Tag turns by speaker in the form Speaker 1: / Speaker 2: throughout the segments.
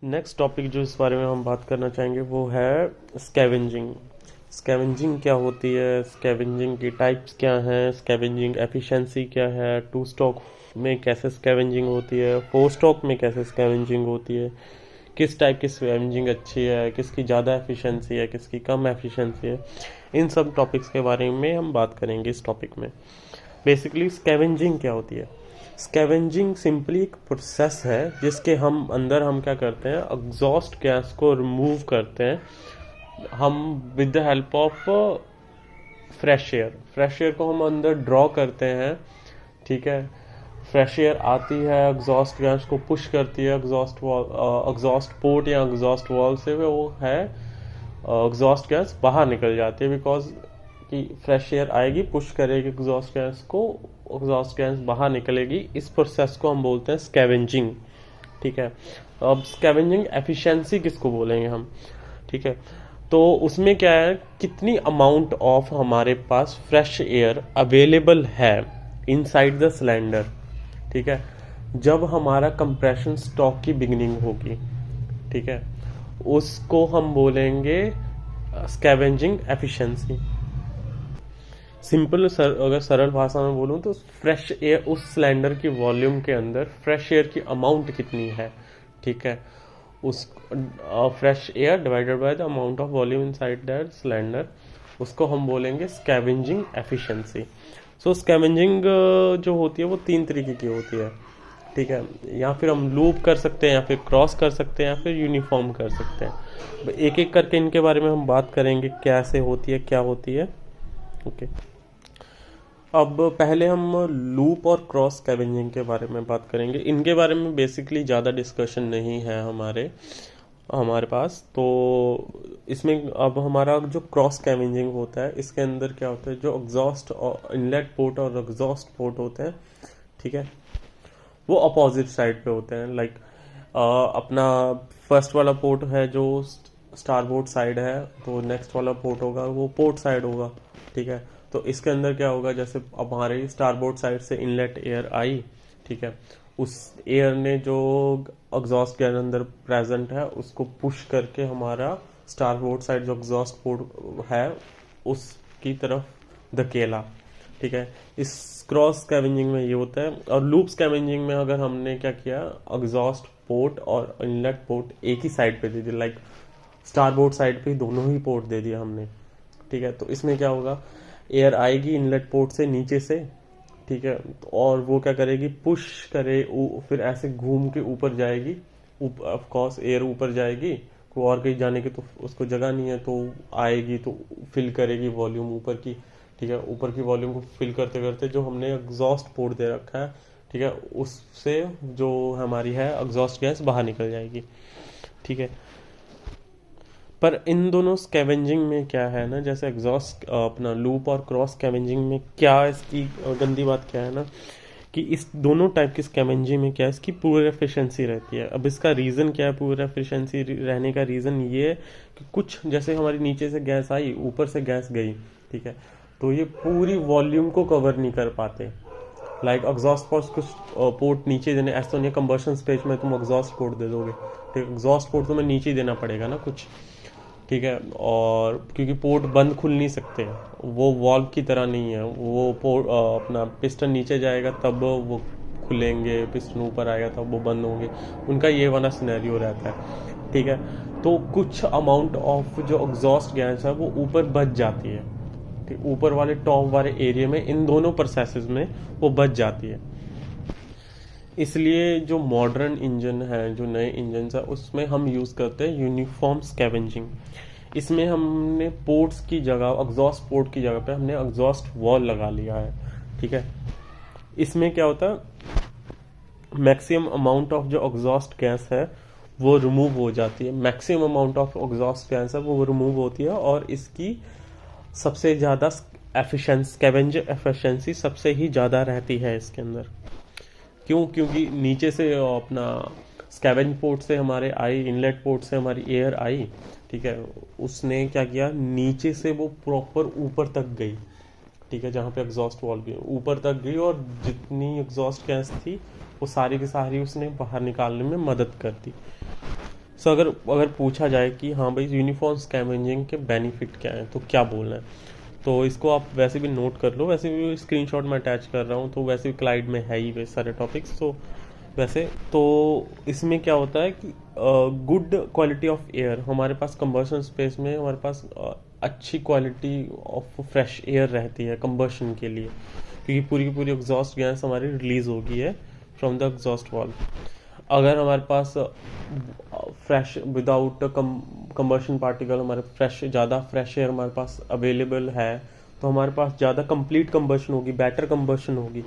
Speaker 1: Next topic जो इस बारे में हम बात करना चाहेंगे वो है स्कैवेंजिंग। स्कैवेंजिंग क्या होती है, स्कैवेंजिंग की टाइप्स क्या हैं, स्कैवेंजिंग एफिशिएंसी क्या है, टू स्टॉक में कैसे स्कैवेंजिंग होती है, फोर स्टॉक में कैसे स्कैवेंजिंग होती है, किस टाइप की स्कैवेंजिंग अच्छी है, किसकी ज़्यादा एफिशिएंसी है, किसकी कम एफिशिएंसी है। इन सब टॉपिक्स के बारे में हम बात करेंगे इस टॉपिक में। बेसिकली स्कैवेंजिंग क्या होती है? स्कैवेंजिंग सिंपली एक प्रोसेस है जिसके हम क्या करते हैं, एग्जॉस्ट गैस को रिमूव करते हैं हम with the help of fresh air को हम अंदर ड्रॉ करते हैं। ठीक है, फ्रेश एयर आती है, एग्जॉस्ट गैस को पुश करती है एग्जॉस्ट वॉल, एग्जॉस्ट पोर्ट या एग्जॉस्ट वॉल से वो है एग्जॉस्ट गैस बाहर निकल जाती है, बिकॉज कि फ्रेश एयर आएगी, पुश करेगी एग्जॉस्ट गैस को, एग्जॉस्ट गैस बाहर निकलेगी। इस प्रोसेस को हम बोलते हैं स्कैवेंजिंग। ठीक है, अब स्कैवेंजिंग एफिशिएंसी किसको बोलेंगे हम? ठीक है, तो उसमें क्या है, कितनी अमाउंट ऑफ हमारे पास फ्रेश एयर अवेलेबल है इनसाइड द सिलेंडर। ठीक है, जब हमारा कंप्रेशन स्टॉक की बिगिनिंग होगी, ठीक है, उसको हम बोलेंगे स्कैवेंजिंग एफिशिएंसी। सिंपल सर, अगर सरल भाषा में बोलूं तो फ्रेश एयर, उस सिलेंडर की वॉल्यूम के अंदर फ्रेश एयर की अमाउंट कितनी है। ठीक है, उस fresh air divided by the amount of volume inside that cylinder, उसको हम बोलेंगे स्कैवेंजिंग एफिशिएंसी। सो स्कैवेंजिंग जो होती है वो तीन तरीके की होती है। ठीक है, या फिर हम लूप कर सकते हैं, या फिर क्रॉस कर सकते हैं, या फिर यूनिफॉर्म कर सकते हैं। एक एक करके इनके बारे में हम बात करेंगे, कैसे होती है, क्या होती है। ओके, अब पहले हम लूप और क्रॉस स्कैवेंजिंग के बारे में बात करेंगे। इनके बारे में बेसिकली ज़्यादा डिस्कशन नहीं है हमारे हमारे पास। तो इसमें अब हमारा जो क्रॉस स्कैवेंजिंग होता है, इसके अंदर क्या होता है, जो एग्जॉस्ट और इनलेट पोर्ट और एग्जॉस्ट पोर्ट होते हैं, ठीक है, वो अपोजिट साइड पे होते हैं। लाइक अपना फर्स्ट वाला पोर्ट है जो स्टारबोर्ड साइड है, तो नेक्स्ट वाला पोर्ट होगा वो पोर्ट साइड होगा। ठीक है, तो इसके अंदर क्या होगा, जैसे अब हमारे स्टारबोर्ड साइड से इनलेट एयर आई, ठीक है, उस एयर ने जो एग्जॉस्ट के अंदर प्रेजेंट है उसको पुश करके हमारा स्टारबोर्ड साइड जो एग्जॉस्ट पोर्ट है उसकी तरफ धकेला। ठीक है, इस क्रॉस स्कैवेंजिंग में ये होता है। और लूप स्कैवेंजिंग में अगर हमने क्या किया, एग्जॉस्ट पोर्ट और इनलेट पोर्ट एक ही साइड पे दे दिया, लाइक स्टारबोर्ड साइड पे दोनों ही पोर्ट दे दिया हमने। ठीक है, तो इसमें क्या होगा, एयर आएगी इनलेट पोर्ट से नीचे से, ठीक है, और वो क्या करेगी, पुश करे, फिर ऐसे घूम के ऊपर जाएगी। ऑफ कोर्स एयर ऊपर जाएगी, को और कहीं जाने की तो उसको जगह नहीं है, तो आएगी तो फिल करेगी वॉल्यूम ऊपर की। ठीक है, ऊपर की वॉल्यूम को फिल करते करते जो हमने एग्जॉस्ट पोर्ट दे रखा है, ठीक है, उससे जो हमारी है एग्जॉस्ट गैस बाहर निकल जाएगी। ठीक है, पर इन दोनों स्कैवेंजिंग में क्या है ना, जैसे एग्जॉस्ट अपना लूप और क्रॉस स्कैवेंजिंग में क्या इसकी गंदी बात क्या है ना, कि इस दोनों टाइप की स्कैवेंजिंग में क्या है, इसकी पूरी एफिशिएंसी रहती है। अब इसका रीज़न क्या है, पूरी एफिशिएंसी रहने का रीज़न ये है कि कुछ जैसे हमारी नीचे से गैस आई, ऊपर से गैस गई, ठीक है, तो ये पूरी वॉल्यूम को कवर नहीं कर पाते। लाइक एग्जॉस्ट पोर्ट, कुछ पोर्ट नीचे देने, ऐसा नहीं कंबर्शन स्टेज में तुम एग्जॉस्ट पोर्ट दे दोगे, ठीक है, एग्जॉस्ट पोर्ट तुम्हें नीचे देना पड़ेगा ना कुछ। ठीक है, और क्योंकि पोर्ट बंद खुल नहीं सकते, वो वॉल्व की तरह नहीं है, वो पोर्ट अपना पिस्टन नीचे जाएगा तब वो खुलेंगे, पिस्टन ऊपर आएगा तब वो बंद होंगे, उनका ये वाला सिनेरियो रहता है। ठीक है, तो कुछ अमाउंट ऑफ जो एग्जॉस्ट गैस है वो ऊपर बच जाती है, ठीक, ऊपर वाले टॉप वाले एरिया में, इन दोनों प्रोसेसेस में वो बच जाती है। इसलिए जो मॉडर्न इंजन है, जो नए इंजन है, उसमें हम यूज़ करते हैं यूनिफॉर्म स्कैवेंजिंग। इसमें हमने पोर्ट्स की जगह, एग्जॉस्ट पोर्ट की जगह पे हमने एग्जॉस्ट वॉल लगा लिया है। ठीक है, इसमें क्या होता है, मैक्सिमम अमाउंट ऑफ जो एग्जॉस्ट गैस है वो रिमूव हो जाती है, maximum amount of exhaust gas है वो रिमूव होती है, और इसकी सबसे ज़्यादा स्कैवेंजर एफिशिएंसी सबसे ही ज़्यादा रहती है इसके अंदर। क्यों? क्योंकि नीचे से अपना स्कैवेंज पोर्ट से हमारे आई, इनलेट पोर्ट से हमारी एयर आई, ठीक है, उसने क्या किया, नीचे से वो प्रॉपर ऊपर तक गई। ठीक है, जहाँ पे एग्जॉस्ट वॉल्व भी ऊपर तक गई, और जितनी एग्जॉस्ट गैस थी वो सारी की सारी उसने बाहर निकालने में मदद कर दी। सो अगर अगर पूछा जाए कि हाँ भाई यूनिफॉर्म स्कैवेंजिंग के बेनिफिट क्या हैं तो क्या बोलना है, तो इसको आप वैसे भी नोट कर लो, वैसे भी स्क्रीनशॉट में अटैच कर रहा हूँ, तो वैसे भी क्लाइड में है ही वे सारे टॉपिक्स। तो वैसे तो इसमें क्या होता है कि गुड क्वालिटी ऑफ एयर, हमारे पास कंबशन स्पेस में हमारे पास अच्छी क्वालिटी ऑफ फ्रेश एयर रहती है कंबशन के लिए, क्योंकि पूरी की पूरी एग्जॉस्ट गैस हमारी रिलीज होगी है फ्रॉम द एग्जॉस्ट वॉल। अगर हमारे पास फ्रेश विदाउट कंबशन पार्टिकल, हमारे फ्रेश ज़्यादा फ्रेश एयर हमारे पास अवेलेबल है, तो हमारे पास ज़्यादा कंप्लीट कंबशन होगी, बेटर कंबशन होगी।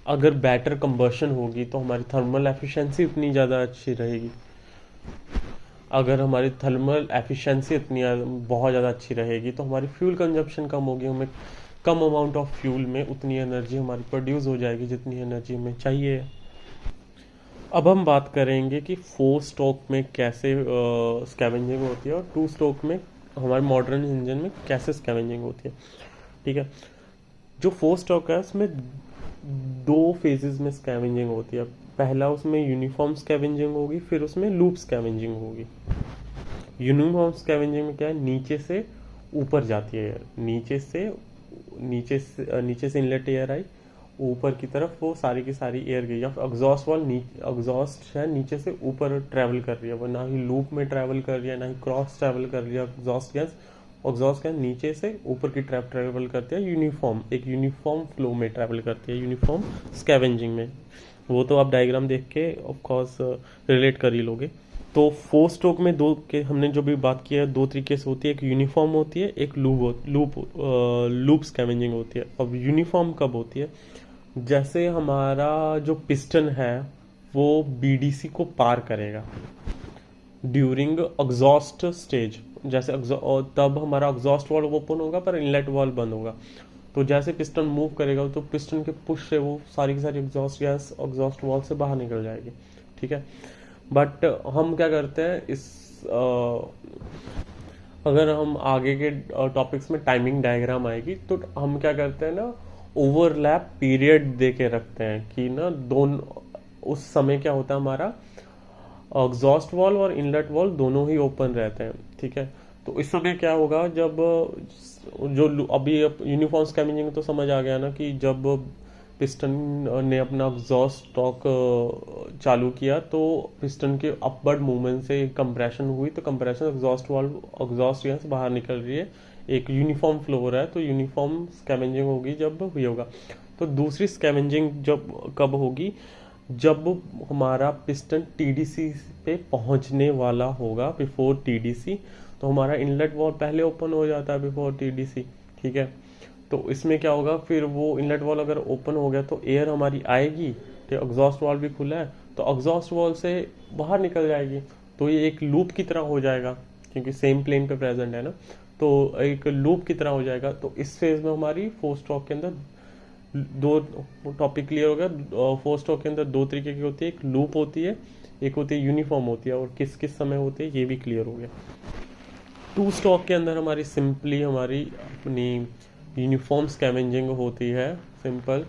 Speaker 1: अगर बेटर कंबशन होगी तो हमारी थर्मल एफिशिएंसी उतनी ज़्यादा अच्छी रहेगी। अगर हमारी थर्मल एफिशिएंसी इतनी बहुत ज़्यादा अच्छी रहेगी तो हमारी फ्यूल कंजप्शन कम होगी, हमें कम अमाउंट ऑफ फ्यूल में उतनी एनर्जी हमारी प्रोड्यूस हो जाएगी जितनी एनर्जी हमें चाहिए। अब हम बात करेंगे कि 4 स्ट्रोक में कैसे स्कैवेंजिंग होती है और 2 स्ट्रोक में हमारे मॉडर्न इंजन में कैसे स्कैवेंजिंग होती है। ठीक है, जो 4 स्ट्रोक है उसमें 2 फेजेस में स्कैवेंजिंग होती है। पहला उसमें यूनिफॉर्म स्कैवेंजिंग होगी, फिर उसमें लूप स्कैवेंजिंग होगी। यूनिफॉर्म स्कैवेंजिंग में क्या है, नीचे से ऊपर जाती है एयर, नीचे से इनलेट एयर आई, ऊपर की तरफ वो सारी की सारी एयर गई, या एग्जॉस्ट वॉल एग्जॉस्ट है नीचे से ऊपर ट्रैवल कर रही है, वो ना ही लूप में ट्रैवल कर रही है ना ही क्रॉस ट्रैवल कर रही है। एग्जॉस्ट गैस नीचे से ऊपर की तरफ ट्रैवल करती है, एक यूनिफॉर्म फ्लो में ट्रैवल करती है यूनिफॉर्म स्कैवेंजिंग में। वो तो आप डायग्राम देख के ऑफ कोर्स रिलेट कर ही लोगे। तो 4 स्ट्रोक में दो के हमने जो भी बात किया है 2 तरीके से होती है, एक यूनिफॉर्म होती है, एक लूप स्कैवेंजिंग होती है। अब यूनिफॉर्म कब होती है, जैसे हमारा जो पिस्टन है वो बीडीसी को पार करेगा ड्यूरिंग एग्जॉस्ट स्टेज, जैसे तब हमारा एग्जॉस्ट वॉल्व ओपन होगा पर इनलेट वॉल्व बंद होगा। तो जैसे पिस्टन मूव करेगा तो पिस्टन के पुश से वो सारी की सारी एग्जॉस्ट गैस एग्जॉस्ट वॉल्व से बाहर निकल जाएगी। ठीक है, बट हम क्या करते हैं अगर हम आगे के टॉपिक्स में टाइमिंग डायग्राम आएगी तो हम क्या करते हैं ना, ओवरलैप पीरियड दे के रखते हैं कि ना दोनों उस समय क्या होता है, हमारा एग्जॉस्ट वॉल्व और इनलेट वॉल्व दोनों ही ओपन रहते हैं। ठीक है, तो इस समय क्या होगा, जब जो अभी यूनिफॉर्म स्कैवेंजिंग तो समझ आ गया ना कि जब पिस्टन ने अपना एग्जॉस्ट स्टॉक चालू किया तो पिस्टन के अपवर्ड मूवमेंट से कंप्रेशन हुई, तो कंप्रेशन एग्जॉस्ट गैस बाहर निकल रही है, एक यूनिफॉर्म फ्लो हो रहा है, तो यूनिफॉर्म स्कैवेंजिंग होगी जब हुई होगा। तो दूसरी स्कैवेंजिंग जब कब होगी, जब हमारा पिस्टन टीडीसी पे पहुंचने वाला होगा, बिफोर टीडीसी। तो हमारा इनलेट वॉल्व पहले ओपन हो जाता है बिफोर टीडीसी। ठीक है, तो इसमें क्या होगा, फिर वो इनलेट वॉल्व अगर ओपन हो गया तो एयर हमारी आएगी, तो एग्जॉस्ट वॉल्व भी खुला है तो एग्जॉस्ट वॉल्व से बाहर निकल जाएगी, तो ये एक लूप की तरह हो जाएगा क्योंकि सेम प्लेन पे प्रेजेंट है ना, तो एक लूप की तरह हो जाएगा। तो इस फेज में हमारी 4 स्ट्रोक के अंदर 2 टॉपिक क्लियर हो गया। 4 स्ट्रोक के अंदर 2 तरीके की होती है, एक लूप होती है, एक होती है यूनिफॉर्म होती है, और किस किस समय होती है ये भी क्लियर हो गया। 2 स्ट्रोक के अंदर हमारी सिंपली हमारी अपनी यूनिफॉर्म स्कैवेंजिंग होती है। सिंपल,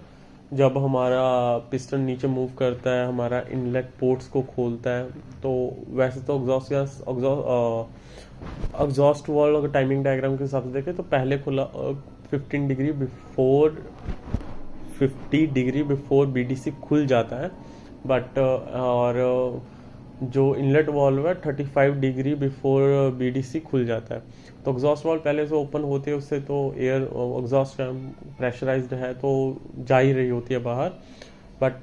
Speaker 1: जब हमारा पिस्टन नीचे मूव करता है, हमारा इनलेट पोर्ट्स को खोलता है, तो वैसे तो एग्जॉस्ट वॉल्व अगर टाइमिंग डायग्राम के हिसाब से देखें तो पहले खुला 50 डिग्री बिफोर बीडीसी खुल जाता है, बट और जो इनलेट वॉल्व है 35 डिग्री बिफोर बीडीसी खुल जाता है। तो एग्जॉस्ट वॉल्व पहले से ओपन होती है, उससे तो एयर एग्जॉस्ट प्रेशराइज्ड है तो जा ही रही होती है बाहर, बट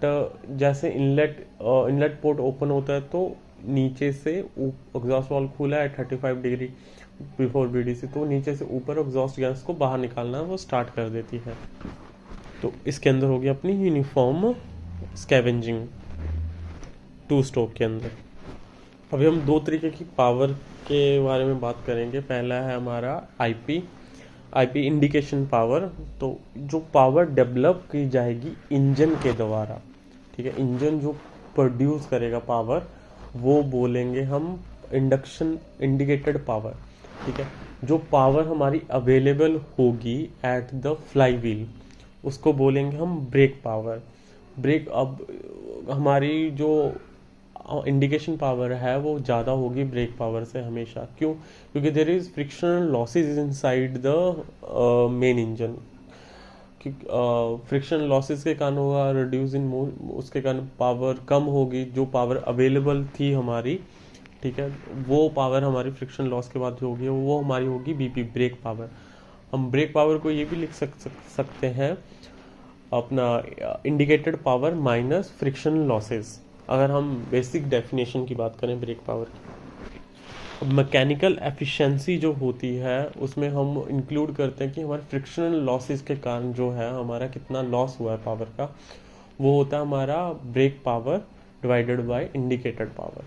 Speaker 1: जैसे इनलेट पोर्ट ओपन होता है तो नीचे से एग्जॉस्ट वॉल्व खुला है 35 डिग्री बिफोर बीडीसी, तो नीचे से ऊपर एग्जॉस्ट गैस को बाहर निकालना वो स्टार्ट कर देती है। तो इसके अंदर होगी अपनी यूनिफॉर्म स्कैवेंजिंग 2 स्ट्रोक के अंदर। अभी हम 2 तरीके की पावर के बारे में बात करेंगे। पहला है हमारा आईपी इंडिकेशन पावर, तो जो पावर डेवलप की जाएगी इंजन के द्वारा। ठीक है, इंजन जो प्रोड्यूस करेगा पावर वो बोलेंगे हम इंडक्शन इंडिकेटेड पावर। ठीक है, जो पावर हमारी अवेलेबल होगी एट द फ्लाई व्हील उसको बोलेंगे हम ब्रेक पावर। अब हमारी जो इंडिकेशन पावर है वो ज़्यादा होगी ब्रेक पावर से हमेशा। क्यों? क्योंकि there is frictional losses inside the main engine. Friction losses के कारण होगा रिड्यूस इन उसके कारण पावर कम होगी, जो पावर अवेलेबल थी हमारी, ठीक है, वो पावर हमारी फ्रिक्शन लॉस के बाद जो होगी वो हमारी होगी बीपी, ब्रेक पावर। हम ब्रेक पावर को ये भी लिख सकते हैं अपना indicated power minus friction losses, अगर हम बेसिक डेफिनेशन की बात करें ब्रेक पावर की। अब मैकेनिकल एफिशिएंसी जो होती है उसमें हम इंक्लूड करते हैं कि हमारे फ्रिक्शनल लॉसेस के कारण जो है हमारा कितना लॉस हुआ है पावर का, वो होता है हमारा brake power divided by indicated power.